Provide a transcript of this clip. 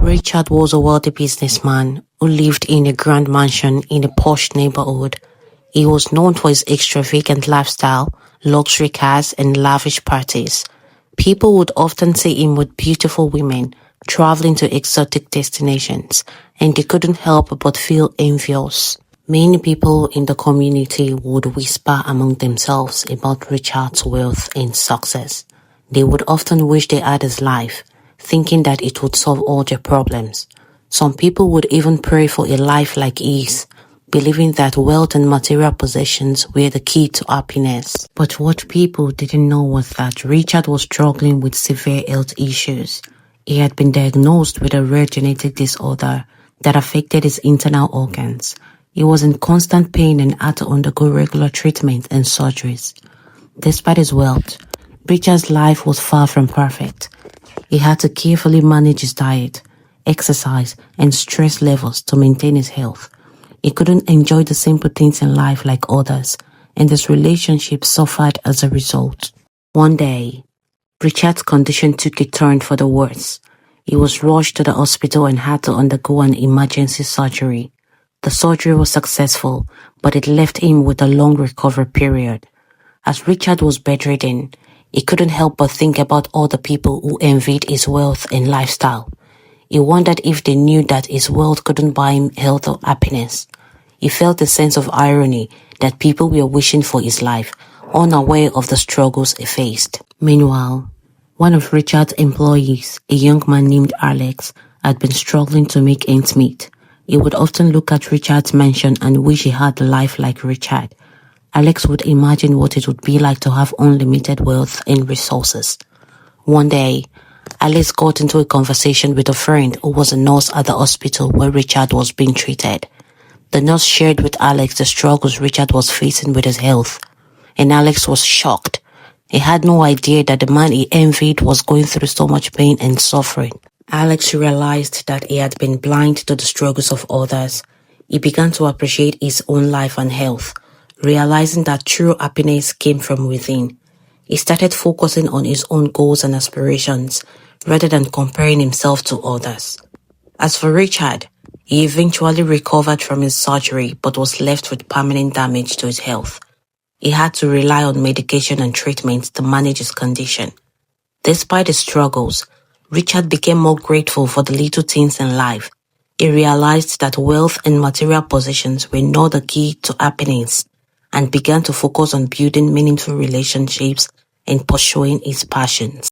Richard was a wealthy businessman who lived in a grand mansion in a posh neighborhood. He was known for his extravagant lifestyle, luxury cars, and lavish parties. People would often see him with beautiful women, traveling to exotic destinations, and they couldn't help but feel envious. Many people in the community would whisper among themselves about Richard's wealth and success. They would often wish they had his life, thinking that it would solve all their problems. Some people would even pray for a life like his, believing that wealth and material possessions were the key to happiness. But what people didn't know was that Richard was struggling with severe health issues. He had been diagnosed with a rare genetic disorder that affected his internal organs. He was in constant pain and had to undergo regular treatment and surgeries. Despite his wealth, Richard's life was far from perfect. He had to carefully manage his diet, exercise, and stress levels to maintain his health. He couldn't enjoy the simple things in life like others, and his relationship suffered as a result. One day, Richard's condition took a turn for the worse. He was rushed to the hospital and had to undergo an emergency surgery. The surgery was successful, but it left him with a long recovery period. As Richard was bedridden, he couldn't help but think about all the people who envied his wealth and lifestyle. He wondered if they knew that his wealth couldn't buy him health or happiness. He felt a sense of irony that people were wishing for his life, unaware of the struggles he faced. Meanwhile, one of Richard's employees, a young man named Alex, had been struggling to make ends meet. He would often look at Richard's mansion and wish he had a life like Richard. Alex would imagine what it would be like to have unlimited wealth and resources. One day, Alex got into a conversation with a friend who was a nurse at the hospital where Richard was being treated. The nurse shared with Alex the struggles Richard was facing with his health, and Alex was shocked. He had no idea that the man he envied was going through so much pain and suffering. Alex realized that he had been blind to the struggles of others. He began to appreciate his own life and health, realizing that true happiness came from within. He started focusing on his own goals and aspirations rather than comparing himself to others. As for Richard, he eventually recovered from his surgery but was left with permanent damage to his health. He had to rely on medication and treatment to manage his condition. Despite his struggles, Richard became more grateful for the little things in life. He realized that wealth and material possessions were not the key to happiness, and began to focus on building meaningful relationships and pursuing his passions.